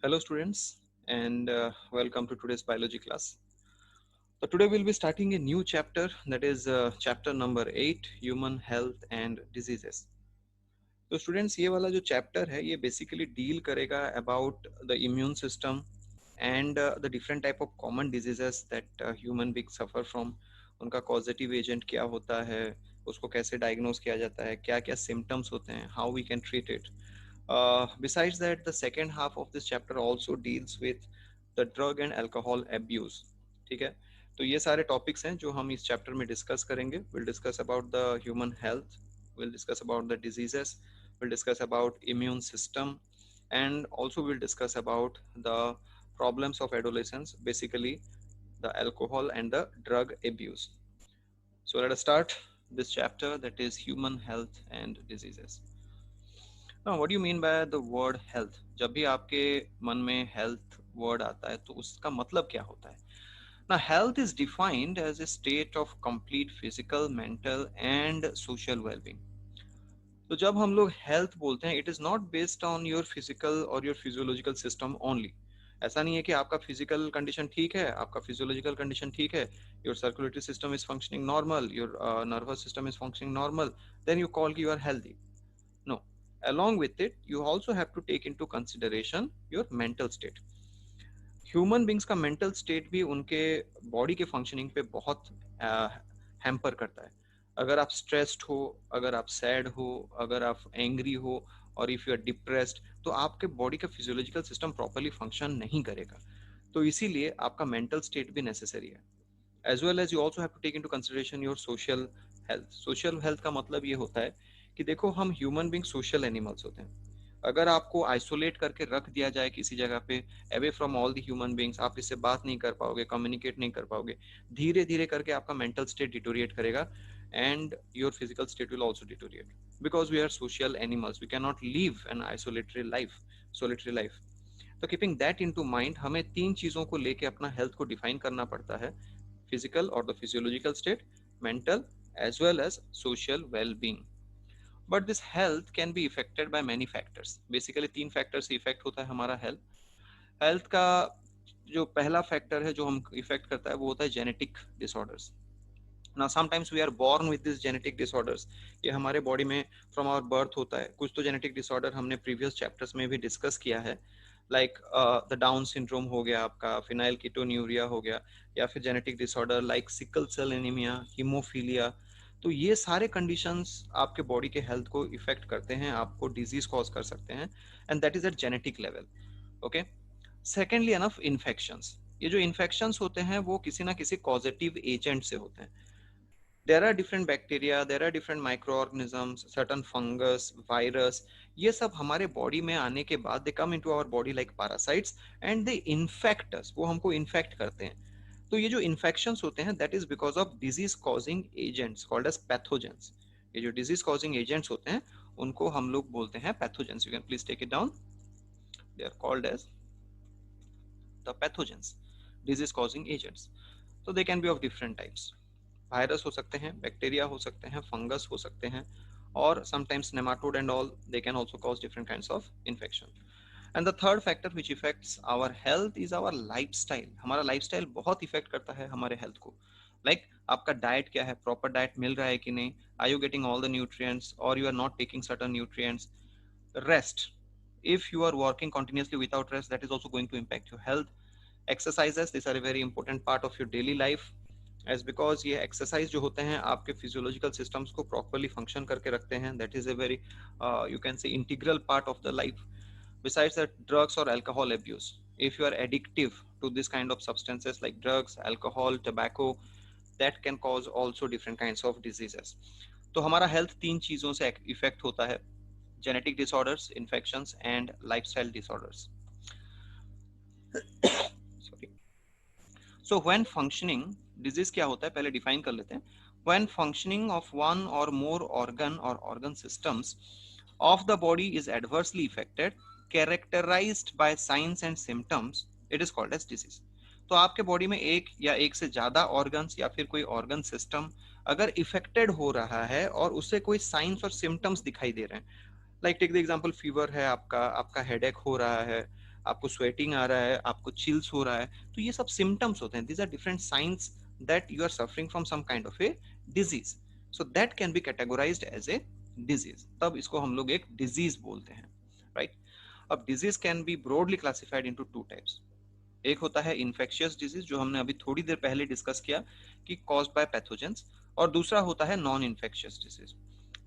Hello students and welcome to today's biology class. So today we'll be starting a new chapter, that is chapter number 8, human health and diseases. तो students ये वाला जो chapter है ये basically deal करेगा about the immune system and the different type of common diseases that human being suffer from. उनका causative agent क्या होता है, उसको कैसे डायग्नोज किया जाता है, क्या क्या सिम्टम्स होते हैं, how we can treat it. Besides that, the second half of this chapter also deals with the drug and alcohol abuse. ठीक है, तो ये सारे टॉपिक्स हैं जो हम इस चैप्टर में डिस्कस करेंगे. Will discuss about the human health, will discuss about the diseases, we'll discuss about immune system, and also we'll discuss about the problems of adolescence, basically the alcohol and the drug abuse. So let us start this chapter, that is human health and diseases. Now what do you mean by the word health? जब भी आपके मन में health word आता है तो उसका मतलब क्या होता है? Now health is defined as a state of complete physical, mental and social well-being. तो जब हम लोग हेल्थ बोलते हैं, it is not based on your physical और योर फिजियोलॉजिकल सिस्टम ओनली. ऐसा नहीं है कि आपका फिजिकल कंडीशन ठीक है, आपका फिजियोलॉजिकल कंडीशन ठीक है, your circulatory system is functioning normal, your nervous system is functioning normal, then you call you are healthy. No, along with it you also have to take into consideration your mental state. Human beings का mental state भी उनके body के functioning पे बहुत hamper करता है. अगर आप स्ट्रेस्ड हो, अगर आप सैड हो, अगर आप एंग्री हो और इफ यू आर डिप्रेस्ड, तो आपके बॉडी का फिजियोलॉजिकल सिस्टम प्रॉपर्ली फंक्शन नहीं करेगा. तो इसीलिए आपका मेंटल स्टेट भी नेसेसरी है. As well as you also have to take into consideration your social health. Social health का मतलब ये होता है कि देखो, हम ह्यूमन बींग सोशल एनिमल्स होते हैं. अगर आपको आइसोलेट करके रख दिया जाए किसी जगह पे, away from all the human beings, आप इससे बात नहीं कर पाओगे, कम्युनिकेट नहीं कर पाओगे, धीरे धीरे करके आपका मेंटल स्टेट डिटोरिएट करेगा and your physical state will also deteriorate, because we are social animals, we can not live an isolatory life, solitary life. तो keeping that in to mind, हमें तीन चीजों को लेके अपना हेल्थ को डिफाइन करना पड़ता है: physical or the physiological state, mental, as well as social well-being. But this health can be affected by many factors. Basically तीन factors से affect होता है हमारा health का. जो पहला factor है जो हम affect करता है वो होता है genetic disorders. Now sometimes we are born with these genetic disorders. ये हमारे body में from our birth होता है. कुछ तो genetic disorder हमने previous chapters में भी discuss किया है, लाइक द डाउन सिंड्रोम हो गया, आपका फिनाइल कीटोन्यूरिया हो गया, या फिर genetic disorder like sickle cell anaemia, haemophilia. तो ये सारे कंडीशंस आपके बॉडी के हेल्थ को इफेक्ट करते हैं, आपको डिजीज कॉज कर सकते हैं, and that is at genetic level. Okay. Secondly enough infections. ये जो इन्फेक्शंस होते हैं वो किसी ना किसी कॉजेटिव एजेंट से होते हैं. there are different bacteria, there are different microorganisms, certain fungus, virus. ये सब हमारे बॉडी में आने के बाद they come into our body like parasites and they infect us. वो हमको infect करते हैं. तो ये जो infections होते हैं, that is because of disease causing agents called as pathogens. ये जो disease causing agents होते हैं उनको हम लोग बोलते हैं pathogens. You can please take it down. They are called as the pathogens, disease causing agents. So they can be of different types. Virus हो सकते हैं, बैक्टीरिया हो सकते हैं, फंगस हो सकते हैं, और sometimes nematode and all, they can also cause different kinds of infection. And the third factor which affects our health is our lifestyle. हमारा लाइफस्टाइल बहुत इफेक्ट करता है हमारे हेल्थ को. लाइक आपका डाइट क्या है, प्रॉपर डाइट मिल रहा है कि नहीं, are you getting all the nutrients और you are not taking certain nutrients. Rest, if you are working continuously without rest, that is also going to impact your health. Exercises, these are a very important part of your daily life, as because ये exercise जो होते हैं आपके physiological systems को properly function करके रखते हैं. That is a very you can say integral part of the life. Besides that, drugs or alcohol abuse, if you are addictive to this kind of substances like drugs, alcohol, tobacco, that can cause also different kinds of diseases. तो हमारा health तीन चीजों से affect होता है: genetic disorders, infections and lifestyle disorders. Sorry. So when functioning, disease क्या होता है पहले define कर लेते हैं. When functioning of one or more organ or organ systems of the body is adversely affected, characterized by signs and symptoms, it is called as disease. तो आपके body में एक या एक से ज्यादा ऑर्गन्स या फिर कोई ऑर्गन सिस्टम अगर इफेक्टेड हो रहा है और उससे कोई साइंस और सिम्टम्स दिखाई दे रहे हैं, like take the example, fever है आपका, आपका हेडेक हो रहा है, आपको स्वेटिंग आ रहा है, आपको चिल्स हो रहा है, तो ये सब सिम्टम्स होते हैं. These are different signs that you are suffering from some kind of a disease. So that can be categorised as a disease. तब इसको हम लोग एक डिजीज बोलते हैं, राइट. अब disease can B broadly classified into two types. एक होता है इन्फेक्शियस डिजीज, जो हमने अभी थोड़ी देर पहले डिस्कस किया कि कॉज्ड बाय पैथोजेंस, और दूसरा होता है non infectious disease.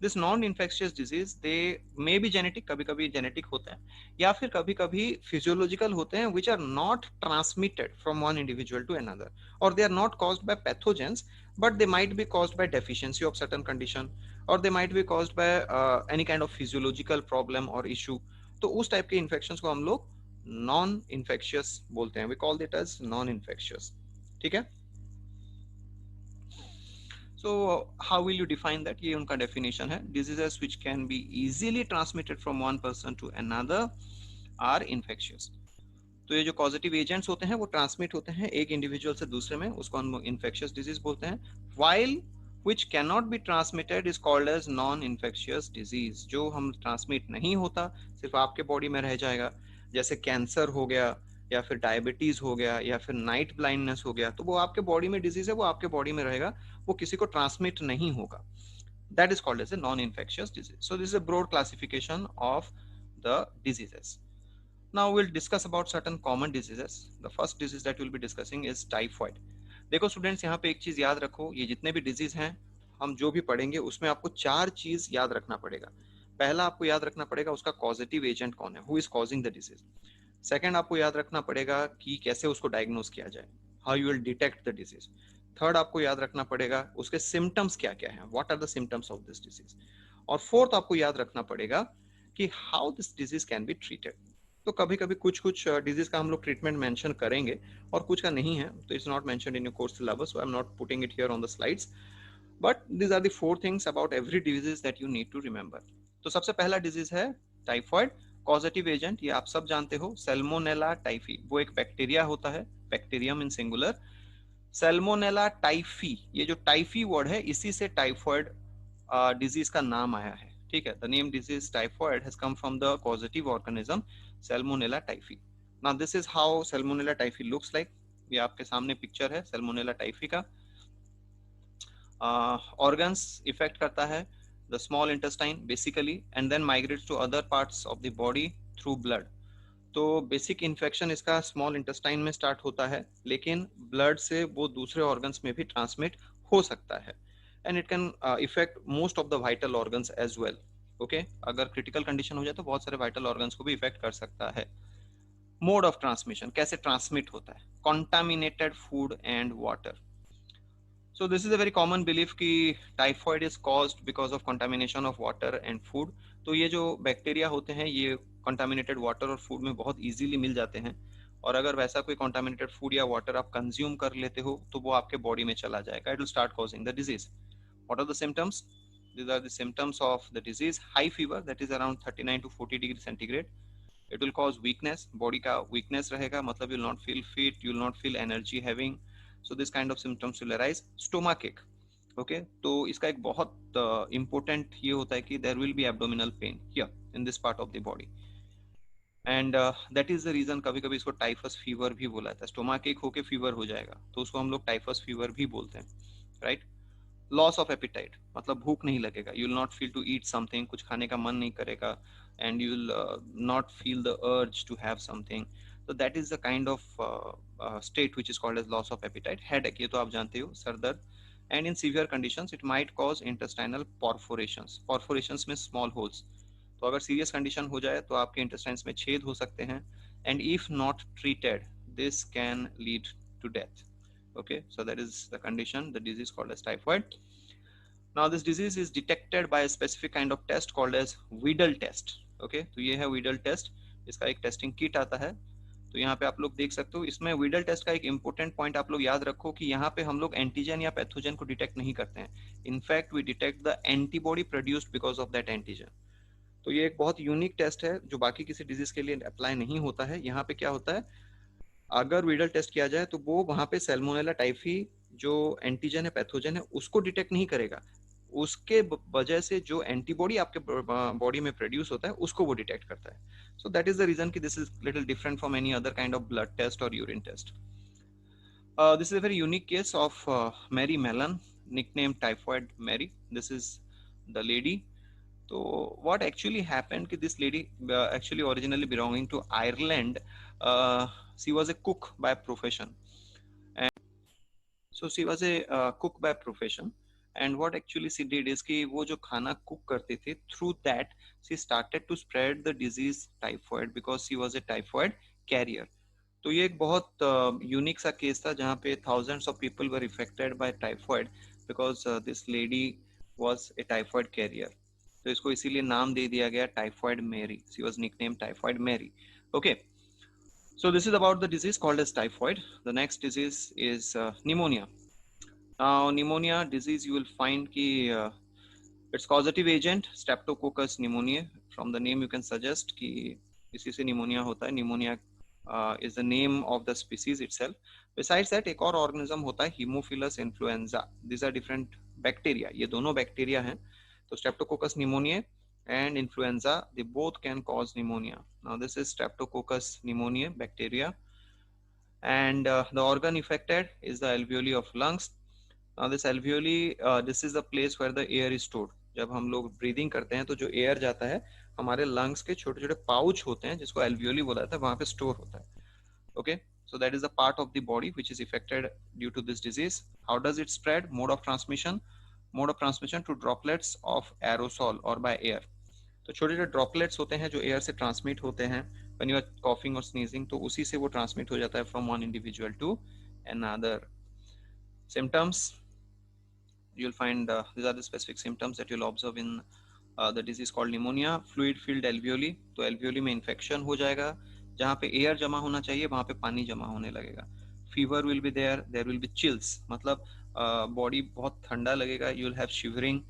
This non infectious disease they may be genetic, कभी कभी जेनेटिक होता है, या फिर कभी कभी फिजियोलॉजिकल होते हैं, which are not transmitted from one individual to another, और they are not caused by pathogens, but they might be caused by deficiency of certain condition, और they might be caused by any kind of physiological problem और issue. तो उस type के infections को हम लोग non infectious बोलते हैं. We call it as non infectious. ठीक है. So how will you define that? ये उनका definition है. Diseases which can be easily transmitted from one person to another are infectious. तो ये जो causative agents होते हैं वो ट्रांसमिट होते हैं एक इंडिविजुअल से दूसरे में, उसको हम इन्फेक्शियस डिजीज बोलते हैं. while which cannot be transmitted is called as non infectious disease. जो हम ट्रांसमिट नहीं होता, सिर्फ आपके बॉडी में रह जाएगा, जैसे कैंसर हो गया, या फिर डायबिटीज हो गया, या फिर नाइट ब्लाइंडनेस हो गया, तो वो आपके बॉडी में डिजीज है, वो आपके बॉडी में रहेगा, वो किसी को ट्रांसमिट नहीं होगा. That is called as a non infectious disease. So this is a broad classification of the diseases. Now we'll discuss about certain common diseases. The first disease that we'll be discussing is typhoid. देखो students, यहाँ पे एक चीज याद रखो, ये जितने भी डिजीज हैं हम जो भी पढ़ेंगे उसमें आपको चार चीज याद रखना पड़ेगा. पहला आपको याद रखना पड़ेगा उसका कॉजेटिव एजेंट कौन है, who is causing the disease. Second आपको याद रखना पड़ेगा कि कैसे उसको डायग्नोज किया जाए, how you will detect the disease. Third आपको याद रखना पड़ेगा उसके सिम्टम्स क्या क्या हैं, what are the symptoms of this disease. और फोर्थ आपको याद रखना पड़ेगा कि how this disease can be treated. तो कभी कभी कुछ कुछ डिजीज का हम लोग ट्रीटमेंट मेंशन करेंगे और कुछ का नहीं है, तो it's not mentioned in your course syllabus, so I am not putting it here on the slides, but these are the four things about every disease that you need to remember. तो सबसे पहला disease है typhoid. Causative agent ये आप सब जानते हो, Salmonella typhi. वो एक बैक्टीरिया होता है, बैक्टीरियम इन सिंगुलर. सैल्मोनेला टाइफी, ये जो टाइफी वर्ड है इसी से टाइफॉइड डिजीज का नाम आया है. ठीक है, the name disease typhoid has come from the causative organism salmonella typhi. Now this is how salmonella typhi looks like. ये आपके सामने पिक्चर है सैल्मोनेला टाइफी का. ऑर्गन्स इफेक्ट करता है the small intestine basically, and then migrates to other parts of the body through blood. तो basic infection इसका small intestine में स्टार्ट होता है, लेकिन ब्लड से वो दूसरे ऑर्गन्स में भी ट्रांसमिट हो सकता है, and it can affect most of the vital organs as well. Okay, अगर क्रिटिकल कंडीशन हो जाए तो बहुत सारे वाइटल ऑर्गन्स को भी इफेक्ट कर सकता है. मोड ऑफ ट्रांसमिशन, कैसे ट्रांसमिट होता है, contaminated food and water. So this is a very common belief कि typhoid is caused because of contamination of water and food. तो ये जो बैक्टीरिया होते हैं ये contaminated water और food में बहुत easily मिल जाते हैं, और अगर वैसा कोई contaminated food या water आप consume कर लेते हो तो वो आपके बॉडी में चला जाएगा. It will start causing the disease. What are the symptoms? These are the symptoms of the disease. High fever, that is around 39 to 40 degree centigrade. It will cause weakness. Body का weakness रहेगा, मतलब you will not feel fit, you will not feel energy having. So this kind of symptoms will arise. Stomach ache. Okay, तो इसका एक बहुत important ये होता है कि there will be abdominal pain here in this part of the body. And that is the reason कभी कभी इसको टाइफस फीवर भी बोला जाता है. स्टोमक एक होके फीवर हो जाएगा तो उसको हम लोग टाइफस फीवर भी बोलते हैं, राइट. लॉस ऑफ एपिटाइट, मतलब भूख नहीं लगेगा, you will not feel to eat something, कुछ खाने का मन नहीं करेगा, and you will not feel the urge to have something. तो that is the kind of state which is called as loss of appetite. Headache, ये तो आप जानते हो, सर दर्द. And in severe conditions it might cause intestinal perforations. Perforations में small holes. तो अगर सीरियस कंडीशन हो जाए तो आपके इंटेस्टाइन्स में छेद हो सकते हैं, and if not treated this can lead to death. Okay, so that is the condition, the disease called as typhoid. Now this disease is detected by a specific kind of test called as Widal test. Okay, तो ये है Widal test. इसका एक testing kit आता है. तो यहाँ पे आप लोग देख सकते हो, इसमें Widal टेस्ट का एक इंपॉर्टेंट पॉइंट आप लोग याद रखो कि यहाँ पे हम लोग एंटीजन या पैथोजन को डिटेक्ट नहीं करते हैं. In fact we detect the antibody produced because of that antigen. तो ये एक बहुत यूनिक टेस्ट है जो बाकी किसी डिजीज के लिए अप्लाई नहीं होता है. यहाँ पे क्या होता है, अगर वीडल टेस्ट किया जाए तो वो वहां पे सैल्मोनेला टाइफी जो एंटीजन है, पैथोजन है, उसको डिटेक्ट नहीं करेगा. उसके वजह से जो एंटीबॉडी आपके बॉडी में प्रोड्यूस होता है उसको वो डिटेक्ट करता है. So that is the reason कि this is little different from any other kind of blood test और urine test. This is a very unique case of Mary Mellon, nicknamed Typhoid Mary. This is the lady. So what actually happened? Ki this lady actually originally belonging to Ireland. She was a cook by profession, and so she was a cook by profession. And what actually she did is कि वो जो खाना cook करती थी, through that she started to spread the disease typhoid because she was a typhoid carrier. तो ये एक बहुत यूनिक सा केस था जहाँ पे thousands of people were affected by typhoid because this lady was a typhoid carrier. तो इसको इसीलिए नाम दे दिया गया typhoid Mary. She was nicknamed typhoid Mary. Okay, so this is about the disease called as typhoid. The next disease is pneumonia. Now pneumonia disease you will find ki its causative agent Streptococcus pneumoniae. From the name you can suggest कि इसी से pneumonia होता है. Pneumonia is the name of the species itself. Besides that एक और organism होता है Haemophilus influenza. These are different bacteria. ये दोनों bacteria हैं. तो Streptococcus pneumoniae and influenza, they both can cause pneumonia. Now this is Streptococcus pneumoniae bacteria, and the organ affected is the alveoli of lungs. Now this alveoli, this is the place where the air is stored. जब हम लोग breathing करते हैं तो जो air जाता है हमारे लंग्स के छोटे छोटे पाउच होते हैं जिसको एल्वियोली बोला जाता है, वहां पे स्टोर होता है. Okay, so that is a part of the body which is affected due to this disease. How does it spread? Mode of transmission to droplets of aerosol or by air. तो छोटे छोटे droplets होते हैं जो air से transmit होते हैं when you are coughing और स्नीजिंग, तो उसी से वो ट्रांसमिट हो जाता है from one individual to another. Symptoms, you'll find these are the specific symptoms that you'll observe in the disease called pneumonia. Fluid filled alveoli, तो alveoli में infection हो जाएगा. जहाँ पे एयर जमा होना चाहिए वहाँ पे पानी जमा होने लगेगा. Fever will be there, there will be chills, मतलब बॉडी बहुत ठंडा लगेगा. You'll have shivering,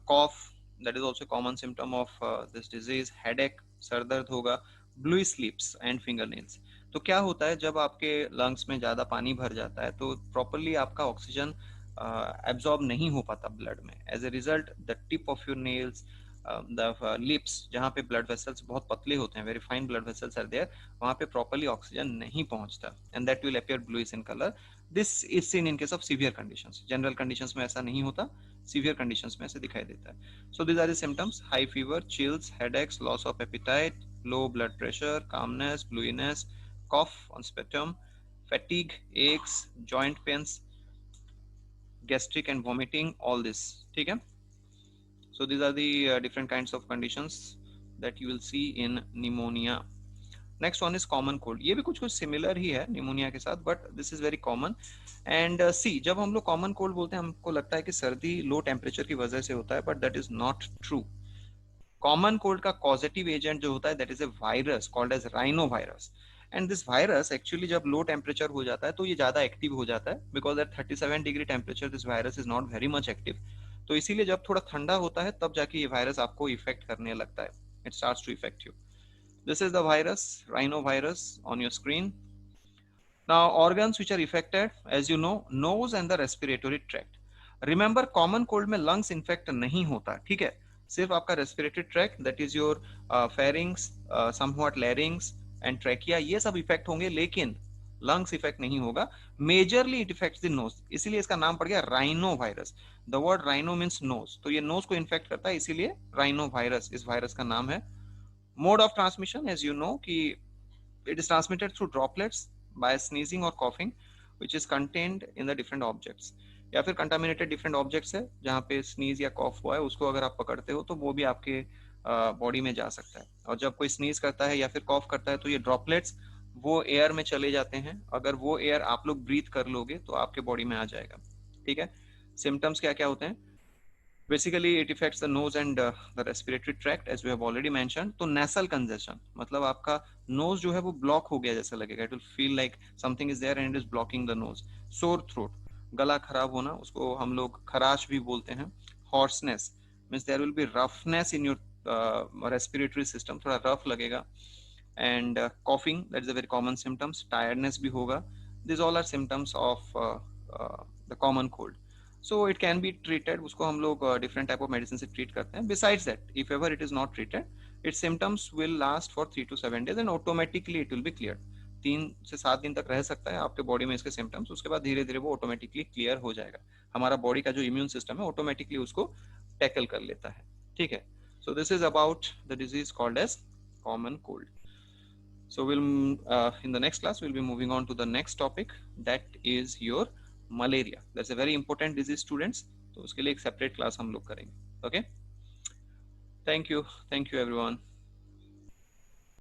cough, that is also a common symptom of this disease. Headache, sir दर्द होगा. Blue sleeps and fingernails. तो क्या होता है जब आपके लंग्स में ज़्यादा पानी भर जाता है तो प्रॉपरली आपका ऑक्सीजन एब्जॉर्ब नहीं हो पाता ब्लड में. As a result the tip of your nails, the lips, जहाँ पे ब्लड वेसल्स बहुत पतले होते हैं, very fine blood vessels are there, वहाँ पे प्रॉपरली ऑक्सीजन नहीं पहुँचता, and that will appear bluish in colour. This is seen in case of severe conditions. General conditions में ऐसा नहीं होता, सीवियर कंडीशंस में ऐसे दिखाई देता है. So these are the symptoms: high fever, chills, headaches, loss of appetite, low blood pressure, calmness, bluiness, cough on sputum, fatigue, aches, joint pains, gastric and vomiting, all this. ठीक है. So these are the different kinds of conditions that you will see in pneumonia. Next one is common cold. ये भी कुछ कुछ similar ही है pneumonia के साथ, but this is very common. And see, जब हम लोग कॉमन कोल्ड बोलते हैं हमको लगता है कि सर्दी लो टेम्परेचर की वजह से होता है, but that is not true. Common cold का पॉजिटिव एजेंट जो होता है that is a virus called as rhino virus. And this virus actually जब लो टेम्परेचर हो जाता है तो ये ज्यादा एक्टिव हो जाता है, because at 37 degree temperature this virus is not very much active. तो इसीलिए जब थोड़ा ठंडा होता है तब जाके ये वायरस आपको इफेक्ट करने लगता है. It starts to affect you. This is the virus, rhinovirus, on your screen. Now, organs which are affected, as you know, nose and the respiratory tract. Remember, common cold में lungs infect नहीं होता, ठीक है. सिर्फ आपका respiratory tract, that is your pharynx, somewhat larynx and trachea, ये सब effect होंगे, लेकिन lungs इफेक्ट नहीं होगा. Majorly it affects the nose, इसीलिए इसका नाम पड़ गया rhinovirus. The word rhino means nose, तो ये nose को इन्फेक्ट करता है, इसीलिए rhinovirus इस वायरस का नाम है. Mode of transmission, as you know, कि it is transmitted through droplets by sneezing or coughing, which is contained in the different objects. या फिर contaminated different objects है जहाँ पे sneeze या cough हुआ है, उसको अगर आप पकड़ते हो तो वो भी आपके बॉडी में जा सकता है. और जब कोई sneeze करता है या फिर cough करता है तो ये droplets वो एयर में चले जाते हैं. अगर वो एयर आप लोग ब्रीथ कर लोगे तो आपके बॉडी में आ जाएगा. ठीक है. सिम्टम्स क्या क्या होते हैं? Basically it affects the nose and the respiratory tract, as we have already mentioned. तो nasal congestion मतलब आपका nose जो है वो block हो गया जैसा लगेगा. It will feel like something is there and it is blocking the nose. Sore throat, गला खराब होना, उसको हम लोग खराश भी बोलते हैं. Hoarseness means there will be roughness in your respiratory system, थोड़ा rough लगेगा. And coughing, that is a very common symptoms. Tiredness भी होगा. These all are symptoms of the common cold. So it can be treated, उसको हम लोग different type of medicine से treat करते हैं. Besides that, if ever it is not treated, it's symptoms will last for 3 to 7 days and automatically it will be clear. 3 से 7 दिन तक रह सकता है आपके बॉडी में इसके सिम्टम्स, उसके बाद धीरे धीरे वो ऑटोमेटिकली क्लियर हो जाएगा. हमारा बॉडी का जो इम्यून सिस्टम है ऑटोमेटिकली उसको टैकल कर लेता है. ठीक है. So this is about the disease called as common cold. So we'll in the next class we'll be moving on to the next topic, that is your malaria. That's a very important disease students. तो उसके लिए एक separate class हम लोग करेंगे. Okay. Thank you everyone.